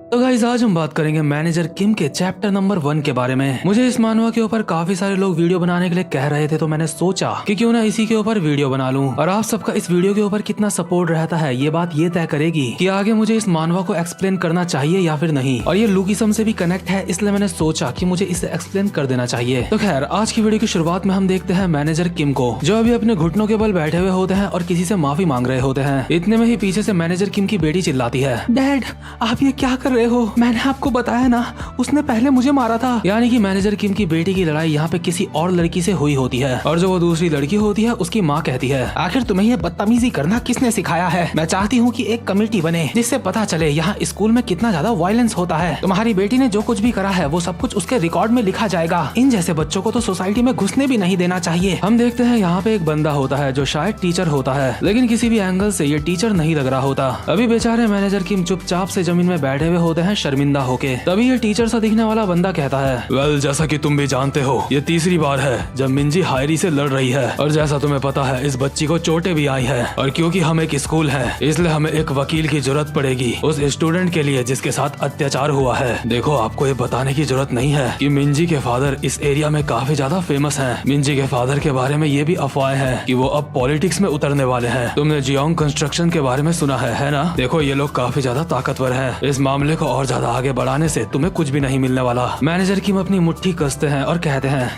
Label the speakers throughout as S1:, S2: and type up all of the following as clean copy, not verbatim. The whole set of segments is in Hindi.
S1: तो गाइस आज हम बात करेंगे मैनेजर किम के चैप्टर नंबर 1 के बारे में। मुझे इस मानवा के ऊपर काफी सारे लोग वीडियो बनाने के लिए कह रहे थे, तो मैंने सोचा कि क्यों ना इसी के ऊपर वीडियो बना लूं। और आप सबका इस वीडियो के ऊपर कितना सपोर्ट रहता है ये बात ये तय करेगी कि आगे मुझे इस मानवा को एक्सप्लेन करना चाहिए या फिर नहीं। और ये लुकिसम से भी कनेक्ट है, इसलिए मैंने सोचा कि मुझे इसे एक्सप्लेन कर देना चाहिए। तो खैर आज की वीडियो की शुरुआत में हम देखते हैं मैनेजर किम को, जो अभी अपने घुटनों के बल बैठे हुए होते हैं और किसी से माफी मांग रहे होते हैं। इतने में ही पीछे से मैनेजर किम की बेटी चिल्लाती है, डैड आप ये क्या कर रहे हो? मैंने आपको बताया ना, उसने पहले मुझे मारा था। यानी कि मैनेजर किम की बेटी की लड़ाई यहाँ पे किसी और लड़की से हुई होती है, और जो वो दूसरी लड़की होती है उसकी माँ कहती है, आखिर तुम्हें ये बदतमीजी करना किसने सिखाया है? मैं चाहती हूँ कि एक कमेटी बने जिससे पता चले यहाँ स्कूल में कितना ज्यादा वायलेंस होता है। तुम्हारी बेटी ने जो कुछ भी करा है वो सब कुछ उसके रिकॉर्ड में लिखा जाएगा। इन जैसे बच्चों को तो सोसाइटी में घुसने भी नहीं देना चाहिए। हम देखते हैं यहाँ पे एक बंदा होता है जो शायद टीचर होता है, लेकिन किसी भी एंगल से ये टीचर नहीं लग रहा होता। अभी बेचारे मैनेजर किम चुपचाप से जमीन में बैठे हुए होते हैं शर्मिंदा होके। तभी ये टीचर सा दिखने वाला बंदा कहता है, वेल जैसा कि तुम भी जानते हो ये तीसरी बार है जब मिंजी हायरी से लड़ रही है, और जैसा तुम्हें पता है इस बच्ची को चोटें भी आई है, और क्योंकि हम एक स्कूल है इसलिए हमें एक वकील की जरूरत पड़ेगी उस स्टूडेंट के लिए जिसके साथ अत्याचार हुआ है। देखो आपको ये बताने की जरूरत नहीं है कि मिंजी के फादर इस एरिया में काफी ज्यादा फेमस हैं। मिंजी के फादर के बारे में ये भी अफवाहें हैं कि वो अब पॉलिटिक्स में उतरने वाले हैं। तुमने जियोंग कंस्ट्रक्शन के बारे में सुना है ना? देखो ये लोग काफी ज्यादा ताकतवर है, इस मामले को और ज्यादा आगे बढ़ाने से तुम्हें कुछ भी नहीं मिलने वाला। मैनेजर किम अपनी मुट्ठी कसते हैं और कहते हैं,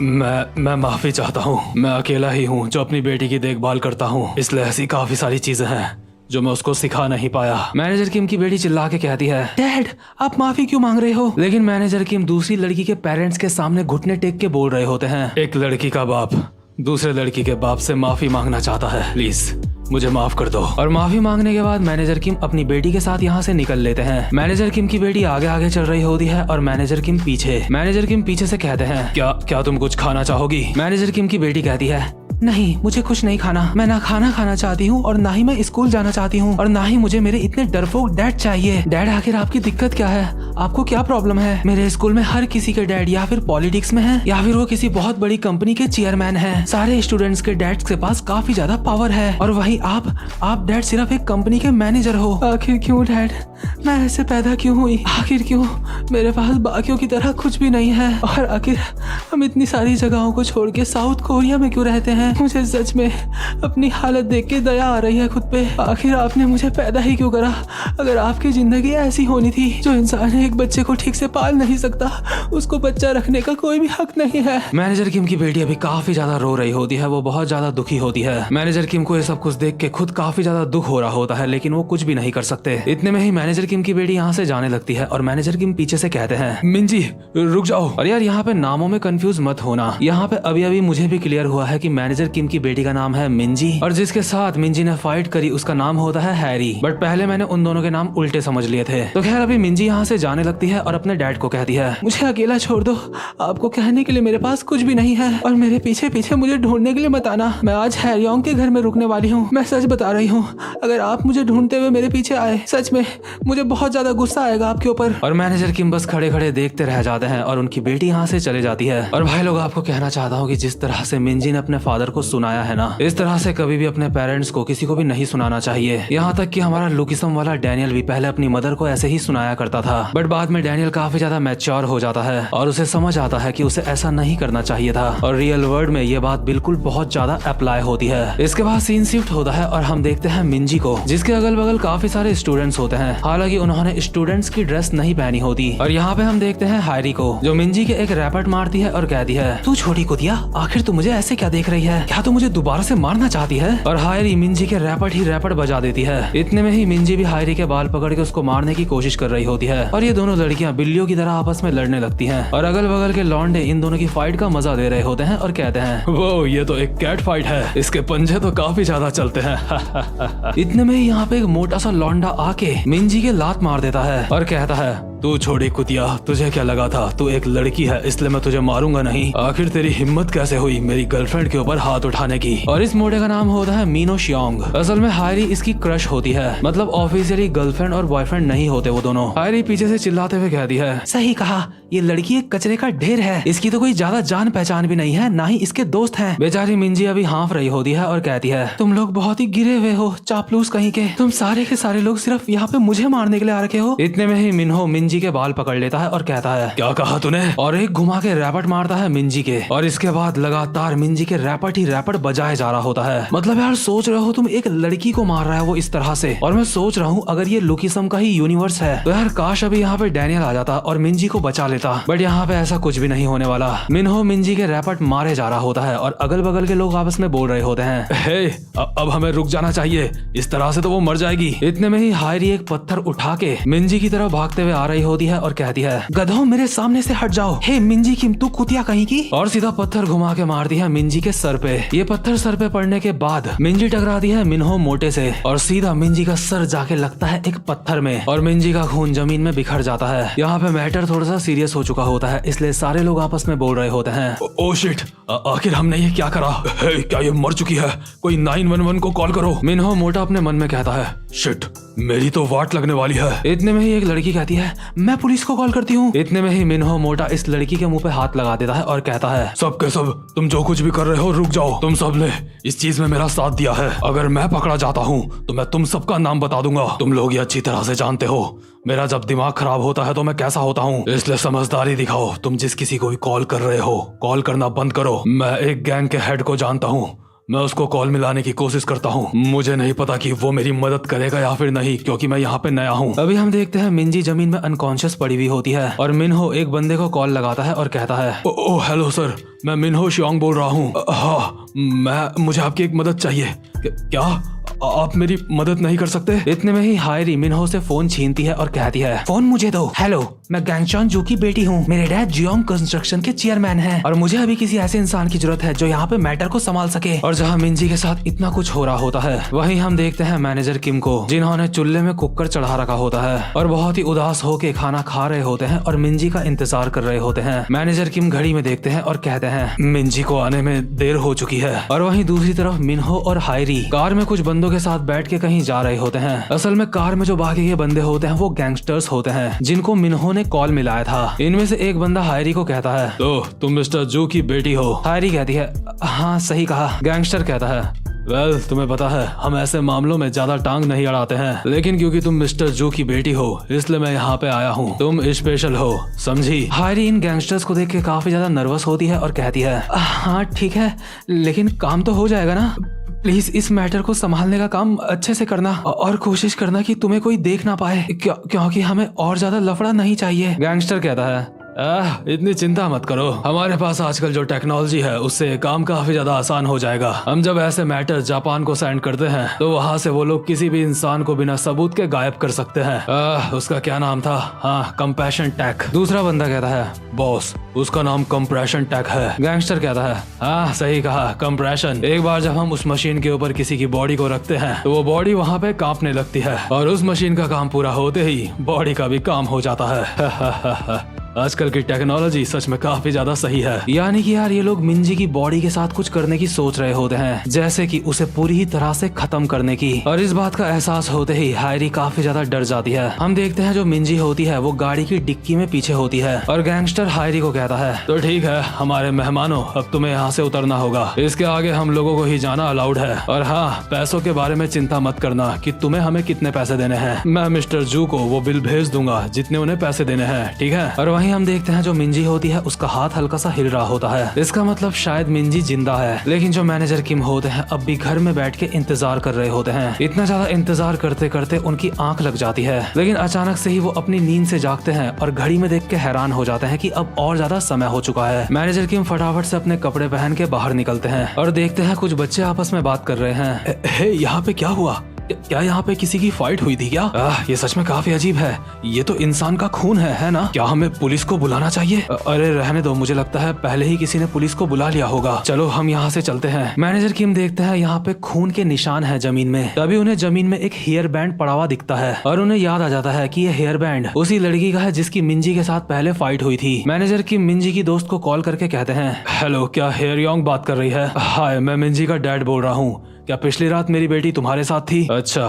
S1: मैं माफी चाहता हूँ, मैं अकेला ही हूँ जो अपनी बेटी की देखभाल करता हूँ, इसलिए ऐसी काफी सारी चीजें हैं जो मैं उसको सिखा नहीं पाया। मैनेजर किम की बेटी चिल्ला के कहती है, डैड आप माफी क्यों मांग रहे हो? लेकिन मैनेजर किम दूसरी लड़की के पेरेंट्स के सामने घुटने टेक के बोल रहे होते हैं, एक लड़की का बाप दूसरे लड़की के बाप से माफी मांगना चाहता है, प्लीज मुझे माफ कर दो। और माफी मांगने के बाद मैनेजर किम अपनी बेटी के साथ यहाँ से निकल लेते हैं। मैनेजर किम की बेटी आगे आगे चल रही होती है और मैनेजर किम पीछे। मैनेजर किम पीछे से कहते हैं, क्या तुम कुछ खाना चाहोगी? मैनेजर किम की बेटी कहती है, नहीं मुझे कुछ नहीं खाना, मैं ना खाना खाना चाहती हूँ और ना ही मैं स्कूल जाना चाहती हूँ, और ना ही मुझे मेरे इतने डरपोक डैड चाहिए। डैड आखिर आपकी दिक्कत क्या है? आपको क्या प्रॉब्लम है? मेरे स्कूल में हर किसी के डैड या फिर पॉलिटिक्स में है या फिर वो किसी बहुत बड़ी कंपनी के चेयरमैन हैं। सारे स्टूडेंट्स के डैड्स के पास काफी ज्यादा पावर है, और वहीं आप डैड सिर्फ एक कंपनी के मैनेजर हो। आखिर क्यों डैड? मैं ऐसे पैदा क्यों हुई? आखिर क्यों मेरे पास बाकियों की तरह कुछ भी नहीं है? और आखिर हम इतनी सारी जगहों को छोड़ के साउथ कोरिया में क्यों रहते हैं? मुझे सच में अपनी हालत देख के दया आ रही है खुद पे। आखिर आपने मुझे पैदा ही क्यों करा? अगर आपकी जिंदगी ऐसी होनी थी, जो इंसान एक बच्चे को ठीक से पाल नहीं सकता, उसको बच्चा रखने का कोई भी हक नहीं है। मैनेजर किम की बेटी अभी काफी ज्यादा रो रही होती है, वो बहुत ज्यादा दुखी होती है। मैनेजर किम को ये सब कुछ देख के खुद काफी ज्यादा दुख हो रहा होता है, लेकिन वो कुछ भी नहीं कर सकते। इतने में ही मैनेजर किम की बेटी यहाँ से जाने लगती है और मैनेजर किम पीछे से कहते हैं, मिंजी रुक जाओ। और यार यहाँ पे नामों में कंफ्यूज मत होना, यहाँ पे अभी अभी मुझे भी क्लियर हुआ है कि मैनेजर किम की बेटी का नाम है मिंजी, और जिसके साथ मिंजी ने फाइट करी उसका नाम होता है हैरी। बट पहले मैंने उन दोनों के नाम उल्टे समझ लिए थे। तो खैर अभी मिंजी यहाँ से जाने लगती है और अपने डैड को कहती है, मुझे अकेला छोड़ दो, आपको कहने के लिए मेरे पास कुछ भी नहीं है, और मेरे पीछे पीछे मुझे ढूंढने के लिए मत आना। मैं आज हैरियोंग के घर में रुकने वाली हूँ, मैं सच बता रही हूँ। अगर आप मुझे ढूंढते हुए मेरे पीछे आए, सच में मुझे बहुत ज्यादा गुस्सा आएगा आपके ऊपर। और मैनेजर किम बस खड़े खड़े देखते रह जाते हैं और उनकी बेटी यहाँ से चले जाती है। और भाई लोग आपको कहना चाहता हूँ कि जिस तरह से मिंजी ने अपने फादर को सुनाया है ना, इस तरह से कभी भी अपने पेरेंट्स को किसी को भी नहीं सुनाना चाहिए। यहाँ तक कि हमारा लुकिसम वाला डैनियल भी पहले अपनी मदर को ऐसे ही सुनाया करता था, बट बाद में डैनियल काफी ज्यादा मैच्योर हो जाता है और उसे समझ आता है कि उसे ऐसा नहीं करना चाहिए था, और रियल वर्ल्ड में ये बात बिल्कुल बहुत ज्यादा अप्लाई होती है। इसके बाद सीन शिफ्ट होता है और हम देखते हैं मिंजी को, जिसके अगल बगल काफी सारे स्टूडेंट्स होते हैं, हालांकि उन्होंने स्टूडेंट्स की ड्रेस नहीं पहनी होती। और यहाँ पे हम देखते हैं हैरी को, जो मिंजी के एक रैपट मारती है और कहती है, तू छोटी कुतिया, आखिर तू मुझे ऐसे क्या देख रही है? क्या तू मुझे दोबारा से मारना चाहती है? और हायरी मिंजी के रैपट ही रैपट बजा देती है। इतने में ही मिंजी भी हायरी के बाल पकड़ के उसको मारने की कोशिश कर रही होती है, और ये दोनों लड़कियां बिल्लियों की तरह आपस में लड़ने लगती हैं। और अगल बगल के लौंडे इन दोनों की फाइट का मजा दे रहे होते हैं और कहते हैं, वो ये तो एक कैट फाइट है, इसके पंजे तो काफी ज्यादा चलते हैं। इतने में ही यहाँ पे एक मोटा सा लौंडा आके मिंजी के लात मार देता है और कहता है, तू छोड़ी कुतिया, तुझे क्या लगा था तू एक लड़की है इसलिए मैं तुझे मारूंगा नहीं? आखिर तेरी हिम्मत कैसे हुई मेरी गर्लफ्रेंड के ऊपर हाथ उठाने की? और इस मोटे का नाम होता है मीनो शियोंग। असल में हायरी इसकी क्रश होती है, मतलब ऑफिशियली गर्लफ्रेंड और बॉयफ्रेंड नहीं होते वो दोनों। हायरी पीछे से चिल्लाते हुए कहती है, सही कहा, ये लड़की एक कचरे का ढेर है, इसकी तो कोई ज्यादा जान पहचान भी नहीं है, ना ही इसके दोस्त हैं। बेचारी मिंजी अभी हाँफ रही होती है और कहती है, तुम लोग बहुत ही गिरे हुए हो, चापलूस कहीं के, तुम सारे के सारे लोग सिर्फ यहाँ पे मुझे मारने के लिए आ रखे हो। इतने में ही मिन्हो मिंजी मिंजी के बाल पकड़ लेता है और कहता है क्या कहा तूने, और एक घुमा के रैपट मारता है मिंजी के, और इसके बाद लगातार मिंजी के रैपट ही रैपट बजाए जा रहा होता है। मतलब यार सोच रहे हो तुम, एक लड़की को मार रहा है वो इस तरह से, और मैं सोच रहा हूँ अगर ये लुकिसम का ही यूनिवर्स है तो यार काश अभी यहाँ पे डैनियल आ जाता और मिंजी को बचा लेता, बट यहाँ पे ऐसा कुछ भी नहीं होने वाला। मिन्हो मिंजी के रैपट मारे जा रहा होता है और अगल बगल के लोग आपस में बोल रहे होते हैं हे अब हमें रुक जाना चाहिए, इस तरह से तो वो मर जाएगी। इतने में ही हायरी एक पत्थर उठा के मिंजी की तरफ भागते हुए आ रही होती है और कहती है गधों मेरे सामने से हट जाओ, हे मिंजी किम तू कुतिया कहीं की, और सीधा पत्थर घुमा के मारती है मिंजी के सर पे। ये पत्थर सर पे पड़ने के बाद मिंजी टकराती है मिन्हो मोटे से और सीधा मिंजी का सर जाके लगता है एक पत्थर में और मिंजी का खून जमीन में बिखर जाता है। यहाँ पे मैटर थोड़ा सा सीरियस हो चुका होता है, इसलिए सारे लोग आपस में बोल रहे होते हैं ओ शिट, आखिर हमने ये क्या करा, क्या ये मर चुकी है, कोई 911 को कॉल करो। मिन्हो मोटा अपने मन में कहता है शिट मेरी तो वाट लगने वाली है। इतने में ही एक लड़की कहती है मैं पुलिस को कॉल करती हूँ। इतने में ही मिन्हो मोटा इस लड़की के मुंह पे हाथ लगा देता है और कहता है सब के सब तुम जो कुछ भी कर रहे हो रुक जाओ, तुम सब ने इस चीज में मेरा साथ दिया है, अगर मैं पकड़ा जाता हूँ तो मैं तुम सबका नाम बता दूंगा, तुम लोग ये अच्छी तरह से जानते हो मेरा जब दिमाग खराब होता है तो मैं कैसा होता हूँ, इसलिए समझदारी दिखाओ, तुम जिस किसी को भी कॉल कर रहे हो कॉल करना बंद करो। मैं एक गैंग के हेड को जानता हूँ, मैं उसको कॉल मिलाने की कोशिश करता हूँ, मुझे नहीं पता कि वो मेरी मदद करेगा या फिर नहीं क्योंकि मैं यहाँ पे नया हूँ। अभी हम देखते हैं मिंजी जमीन में अनकॉन्शियस पड़ी हुई होती है और मिन्हो एक बंदे को कॉल लगाता है और कहता है ओ हेलो सर, मैं मिन्हो शियोंग बोल रहा हूँ। हाँ मुझे आपकी एक मदद चाहिए। क्या आप मेरी मदद नहीं कर सकते? इतने में ही हायरी मिन्हो से फोन छीनती है और कहती है फोन मुझे दो। हेलो मैं गैंगचॉन जू की बेटी हूँ, मेरे डैड जियोंग कंस्ट्रक्शन के चेयरमैन हैं और मुझे अभी किसी ऐसे इंसान की जरूरत है जो यहाँ पे मैटर को संभाल सके। और जहाँ मिंजी के साथ इतना कुछ हो रहा होता है वहीं हम देखते हैं मैनेजर किम को जिन्होंने चूल्हे में कुकर चढ़ा रखा होता है और बहुत ही उदास होके खाना खा रहे होते हैं और मिंजी का इंतजार कर रहे होते हैं। मैनेजर किम घड़ी में देखते हैं और कहते हैं मिंजी को आने में देर हो चुकी है। और वहीं दूसरी तरफ मिन्हो और हायरी कार में कुछ बंदों के साथ बैठ के कहीं जा रहे होते हैं। असल में कार में जो बाकी के बंदे होते हैं वो गैंगस्टर्स होते हैं जिनको मिन्हो ने कॉल मिलाया था। इनमें से एक बंदा हायरी को कहता है तो तुम मिस्टर जू की बेटी हो? हायरी कहती है हाँ सही कहा। गैंगस्टर कहता है वेल तुम्हें पता है हम ऐसे मामलों में ज्यादा टांग नहीं अड़ाते हैं, लेकिन क्योंकि तुम मिस्टर जू की बेटी हो इसलिए मैं यहाँ पे आया हूँ, तुम स्पेशल हो समझी। हायरी इन गैंगस्टर्स को देख के काफी ज्यादा नर्वस होती है और कहती है हाँ ठीक है लेकिन काम तो हो जाएगा ना, प्लीज इस मैटर को संभालने का काम अच्छे से करना और कोशिश करना कि तुम्हें कोई देख ना पाए क्योंकि हमें और ज्यादा लफड़ा नहीं चाहिए। गैंगस्टर कहता है इतनी चिंता मत करो, हमारे पास आजकल जो टेक्नोलॉजी है उससे काम काफी ज्यादा आसान हो जाएगा। हम जब ऐसे मैटर जापान को सेंड करते हैं तो वहाँ से वो लोग किसी भी इंसान को बिना सबूत के गायब कर सकते हैं। उसका क्या नाम था? हाँ कंप्रेशन टैक। दूसरा बंदा कहता है बॉस उसका नाम कंप्रेशन टैक है। गैंगस्टर कहता है हाँ सही कहा कंप्रेशन। एक बार जब हम उस मशीन के ऊपर किसी की बॉडी को रखते हैं तो वो बॉडी वहाँ पे कांपने लगती है और उस मशीन का काम पूरा होते ही बॉडी का भी काम हो जाता है। आजकल की टेक्नोलॉजी सच में काफी ज्यादा सही है। यानी कि यार ये लोग मिंजी की बॉडी के साथ कुछ करने की सोच रहे होते हैं, जैसे कि उसे पूरी ही तरह से खत्म करने की। और इस बात का एहसास होते ही हायरी काफी ज्यादा डर जाती है। हम देखते हैं जो मिंजी होती है वो गाड़ी की डिक्की में पीछे होती है और गैंगस्टर हायरी को कहता है तो ठीक है हमारे मेहमानों अब तुम्हें यहाँ से उतरना होगा, इसके आगे हम लोगों को ही जाना अलाउड है। और हाँ पैसों के बारे में चिंता मत करना कि तुम्हें हमें कितने पैसे देने हैं, मैं मिस्टर जू को वो बिल भेज दूंगा जितने उन्हें पैसे देने हैं, ठीक है। और वहीं हम देखते हैं जो मिंजी होती है उसका हाथ हल्का सा हिल रहा होता है, इसका मतलब शायद मिंजी जिंदा है। लेकिन जो मैनेजर किम होते हैं अब भी घर में बैठ के इंतजार कर रहे होते हैं। इतना ज्यादा इंतजार करते करते उनकी आंख लग जाती है, लेकिन अचानक से ही वो अपनी नींद से जागते हैं और घड़ी में देख के हैरान हो जाते हैं कि अब और ज्यादा समय हो चुका है। मैनेजर किम फटाफट से अपने कपड़े पहन के बाहर निकलते हैं और देखते हैं कुछ बच्चे आपस में बात कर रहे हैं। यहाँ पे क्या हुआ? क्या यहाँ पे किसी की फाइट हुई थी क्या? ये सच में काफी अजीब है, ये तो इंसान का खून है ना? क्या हमें पुलिस को बुलाना चाहिए? अरे रहने दो, मुझे लगता है पहले ही किसी ने पुलिस को बुला लिया होगा, चलो हम यहाँ से चलते हैं। मैनेजर किम देखते हैं यहाँ पे खून के निशान है जमीन में। तभी उन्हें जमीन में एक हेयर बैंड पड़ा हुआ दिखता है और उन्हें याद आ जाता है कि ये हेयर बैंड उसी लड़की का है जिसकी मिंजी के साथ पहले फाइट हुई थी। मैनेजर किम मिंजी की दोस्त को कॉल करके कहते हैं हेलो क्या हेयर योंग बात कर रही है? हाय मैं मिंजी का डैड बोल रहा हूँ, क्या पिछली रात मेरी बेटी तुम्हारे साथ थी? अच्छा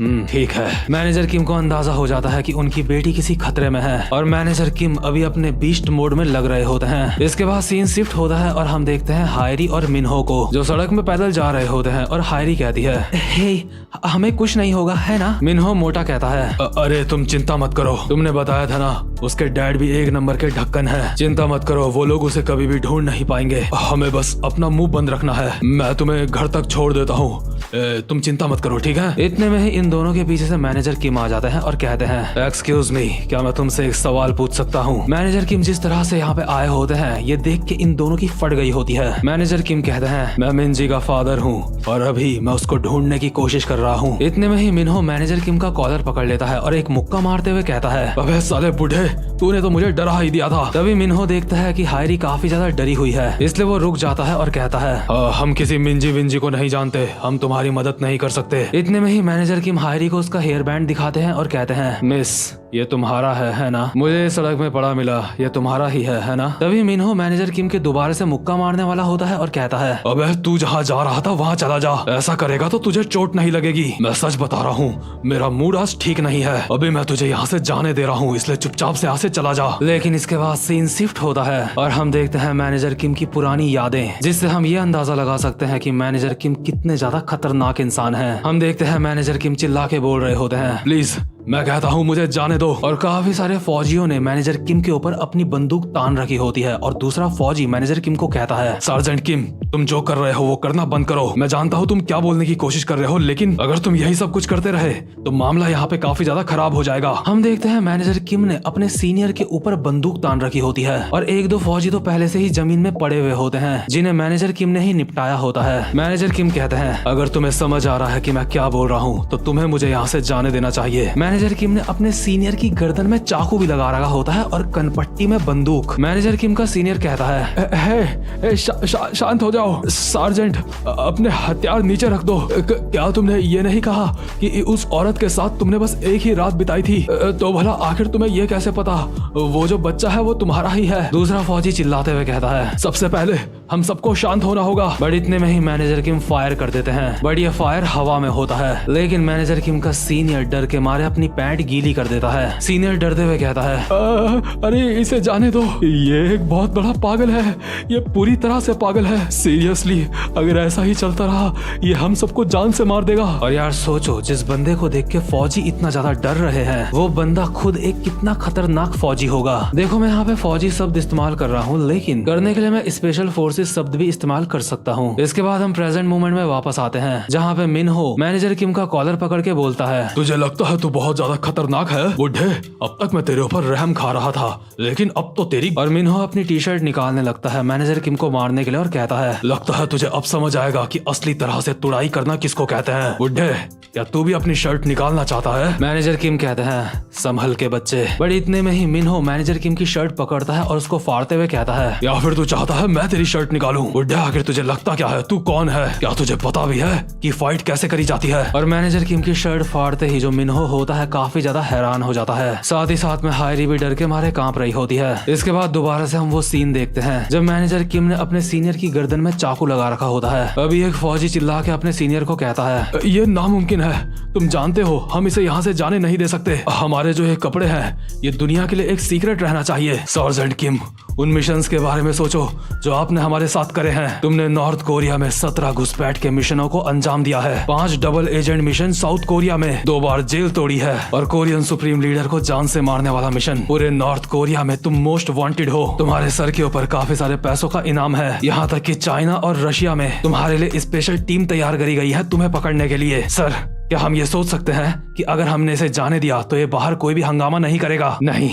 S1: ठीक है। मैनेजर किम को अंदाजा हो जाता है कि उनकी बेटी किसी खतरे में है और मैनेजर किम अभी अपने बीस्ट मोड में लग रहे होते हैं। इसके बाद सीन शिफ्ट होता है और हम देखते हैं हायरी और मिन्हो को जो सड़क में पैदल जा रहे होते हैं और हायरी कहती है, हे हमें कुछ नहीं होगा है ना। मिन्हो मोटा कहता है, अरे तुम चिंता मत करो, तुमने बताया था ना उसके डैड भी एक नंबर के ढक्कन है, चिंता मत करो, वो लोग उसे कभी भी ढूंढ नहीं पाएंगे, हमें बस अपना मुंह बंद रखना है, मैं तुम्हें घर तक छोड़ देता हूँ, तुम चिंता मत करो ठीक है। इतने में ही इन दोनों के पीछे से मैनेजर किम आ जाते हैं और कहते हैं, एक्सक्यूज मी, क्या मैं तुमसे एक सवाल पूछ सकता हूँ। मैनेजर किम जिस तरह से यहाँ पे आए होते हैं ये देख के इन दोनों की फट गई होती है। मैनेजर किम कहते हैं, मैं मिनजी का फादर हूँ और अभी मैं उसको ढूंढने की कोशिश कर रहा हूँ। इतने में ही मिन्हो मैनेजर किम का कॉलर पकड़ लेता है और एक मुक्का मारते हुए कहता है, अबे साले बूढ़े, तूने तो मुझे डरा ही दिया था। तभी मिन्हो देखता है कि हायरी काफी ज्यादा डरी हुई है, इसलिए वो रुक जाता है और कहता है, हम किसी मिंजी विंजी को नहीं जानते, हम तुम्हारी मदद नहीं कर सकते। इतने में ही मैनेजर किम हायरी को उसका हेयर बैंड दिखाते हैं और कहते हैं, मिस ये तुम्हारा है ना, मुझे सड़क में पड़ा मिला, ये तुम्हारा ही है ना। तभी मिन्हो मैनेजर किम के दोबारा से मुक्का मारने वाला होता है और कहता है, अबे तू जहाँ जा रहा था वहाँ चला जा, ऐसा करेगा तो तुझे चोट नहीं लगेगी, मैं सच बता रहा हूँ, मेरा मूड आज ठीक नहीं है, अभी मैं तुझे यहाँ से जाने दे रहा हूँ, इसलिए चुपचाप से यहाँ से चला जा। लेकिन इसके बाद सीन शिफ्ट होता है और हम देखते हैं मैनेजर किम की पुरानी यादें, जिससे हम ये अंदाजा लगा सकते हैं कि मैनेजर किम कितने ज्यादा खतरनाक इंसान है। हम देखते हैं मैनेजर किम चिल्ला के बोल रहे होते हैं, प्लीज मैं कहता हूँ मुझे जाने दो। और काफी सारे फौजियों ने मैनेजर किम के ऊपर अपनी बंदूक तान रखी होती है और दूसरा फौजी मैनेजर किम को कहता है, सार्जेंट किम तुम जो कर रहे हो वो करना बंद करो, मैं जानता हूँ तुम क्या बोलने की कोशिश कर रहे हो, लेकिन अगर तुम यही सब कुछ करते रहे तो मामला यहाँ पे काफी ज्यादा खराब हो जाएगा। हम देखते हैं मैनेजर किम ने अपने सीनियर के ऊपर बंदूक तान रखी होती है और एक दो फौजी तो पहले से ही जमीन में पड़े हुए होते हैं जिन्हें मैनेजर किम ने ही निपटाया होता है। मैनेजर किम कहते हैं, अगर तुम्हें समझ आ रहा है कि मैं क्या बोल रहा हूँ तो तुम्हें मुझे यहाँ से जाने देना चाहिए। मैनेजर किम ने अपने सीनियर की गर्दन में चाकू भी लगा रखा होता है और कनपट्टी में बंदूक। मैनेजर किम का सीनियर कहता है, शांत हो जाओ सार्जेंट, अपने हथियार नीचे रख दो, क्या तुमने ये नहीं कहा कि उस औरत के साथ तुमने बस एक ही रात बिताई थी, तो भला आखिर तुम्हें ये कैसे पता वो जो बच्चा है वो तुम्हारा ही है। दूसरा फौजी चिल्लाते हुए कहता है, सबसे पहले हम सबको शांत होना होगा। बट इतने में ही मैनेजर किम फायर कर देते हैं, बट ये फायर हवा में होता है, लेकिन मैनेजर किम का सीनियर डर के मारे अपनी पैंट गीली कर देता है। सीनियर डरते हुए कहता है, अरे इसे जाने दो, ये एक बहुत बड़ा पागल है, ये पूरी तरह से पागल है, सीरियसली अगर ऐसा ही चलता रहा ये हम सबको जान से मार देगा। और यार सोचो, जिस बंदे को देख के फौजी इतना ज्यादा डर रहे हैं वो बंदा खुद एक कितना खतरनाक फौजी होगा। देखो मैं यहाँ पे फौजी शब्द इस्तेमाल कर रहा हूँ, लेकिन करने के लिए मैं स्पेशल फोर्सेस शब्द भी इस्तेमाल कर सकता हूँ। इसके बाद हम प्रेजेंट मोमेंट में वापस आते हैं जहाँ पे मिन्हो मैनेजर किम का कॉलर पकड़ के बोलता है, तुझे लगता है तू बहुत ज्यादा खतरनाक है बुढ़े, अब तक मैं तेरे ऊपर रहम खा रहा था लेकिन अब तो तेरी। और मिन्हो अपनी टी शर्ट निकालने लगता है मैनेजर किम को मारने के लिए और कहता है, लगता है तुझे अब समझ आएगा कि असली तरह से तुड़ाई करना किसको कहते हैं बुढ़े, क्या तू भी अपनी शर्ट निकालना चाहता है। मैनेजर किम कहते हैं, संभल के बच्चे। बट इतने में ही मिन्हो मैनेजर किम की शर्ट पकड़ता है और उसको फाड़ते हुए कहता है, या फिर तू चाहता है मैं तेरी शर्ट निकालूं बुढ़े, आखिर तुझे लगता क्या है, तू कौन है, क्या तुझे पता भी है कि फाइट कैसे करी जाती है। और मैनेजर किम की शर्ट फाड़ते ही जो मिन्हो होता है काफी ज्यादा हैरान हो जाता है, साथ ही साथ में हायरी भी डर के मारे कांप रही होती है। इसके बाद दोबारा से हम वो सीन देखते हैं जब मैनेजर किम ने अपने सीनियर की गर्दन में चाकू लगा रखा होता है। अभी एक फौजी चिल्ला के अपने सीनियर को कहता है, ये नामुमकिन है, तुम जानते हो हम इसे यहाँ से जाने नहीं दे सकते, हमारे जो ये कपड़े हैं ये दुनिया के लिए एक सीक्रेट रहना चाहिए। सार्जेंट किम, उन मिशंस के बारे में सोचो जो आपने हमारे साथ करे हैं। तुमने नॉर्थ कोरिया में 17 घुसपैठ के मिशनों को अंजाम दिया है, 5 double agent mission south Korea में, 2 बार जेल तोड़ी है और कोरियन सुप्रीम लीडर को जान से मारने वाला मिशन। पूरे नॉर्थ कोरिया में तुम मोस्ट वांटेड हो, तुम्हारे सर के ऊपर काफी सारे पैसों का इनाम है, यहाँ तक कि चाइना और रशिया में तुम्हारे लिए स्पेशल टीम तैयार करी गई है तुम्हें पकड़ने के लिए। सर, क्या हम ये सोच सकते हैं कि अगर हमने इसे जाने दिया तो ये बाहर कोई भी हंगामा नहीं करेगा? नहीं,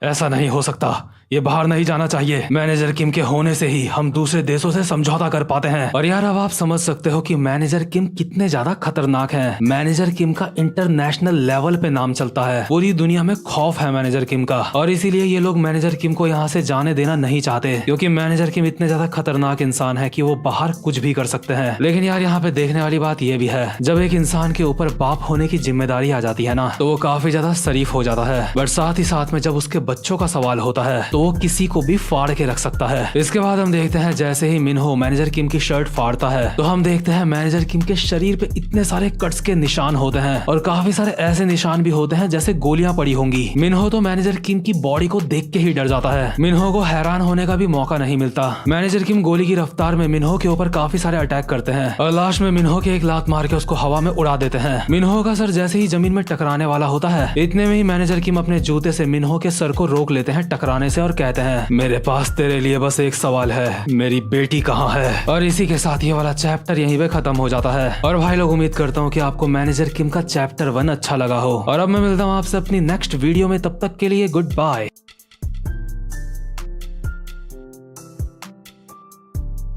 S1: ऐसा नहीं हो सकता, ये बाहर नहीं जाना चाहिए। मैनेजर किम के होने से ही हम दूसरे देशों से समझौता कर पाते हैं। और यार अब आप समझ सकते हो कि मैनेजर किम कितने ज्यादा खतरनाक हैं। मैनेजर किम का इंटरनेशनल लेवल पे नाम चलता है, पूरी दुनिया में खौफ है मैनेजर किम का, और इसीलिए ये लोग मैनेजर किम को यहाँ से जाने देना नहीं चाहते, क्योंकि मैनेजर किम इतने ज्यादा खतरनाक इंसान है कि वो बाहर कुछ भी कर सकते हैं। लेकिन यार यहाँ पे देखने वाली बात ये भी है, जब एक इंसान के ऊपर बाप होने की जिम्मेदारी आ जाती है ना, तो वो काफी ज्यादा शरीफ हो जाता है। बट साथ ही साथ में जब उसके बच्चों का सवाल होता है तो वो किसी को भी फाड़ के रख सकता है। इसके बाद हम देखते हैं जैसे ही मिनहो मैनेजर किम की शर्ट फाड़ता है तो हम देखते हैं मैनेजर किम के शरीर पे इतने सारे कट्स के निशान होते हैं और काफी सारे ऐसे निशान भी होते हैं जैसे गोलियां पड़ी होंगी। मिनहो तो मैनेजर किम की बॉडी को देख के ही डर जाता है। मिनहो को हैरान होने का भी मौका नहीं मिलता। मैनेजर किम गोली की रफ्तार में मिनहो के ऊपर काफी सारे अटैक करते हैं और लास्ट में मिनहो के एक लात मार के उसको हवा में उड़ा देते हैं। मिनहो का सर जैसे ही जमीन में टकराने वाला होता है इतने में ही मैनेजर किम अपने जूते से मिनहो के सर को रोक लेते हैं टकराने से और कहते हैं मेरे पास तेरे लिए बस एक सवाल है, मेरी बेटी कहाँ है। और इसी के साथ ये वाला चैप्टर यहीं पे खत्म हो जाता है। और भाई लोग उम्मीद करता हूँ कि आपको मैनेजर किम का चैप्टर 1 अच्छा लगा हो और अब मैं मिलता हूँ आपसे अपनी नेक्स्ट वीडियो में। तब तक के लिए गुड बाय।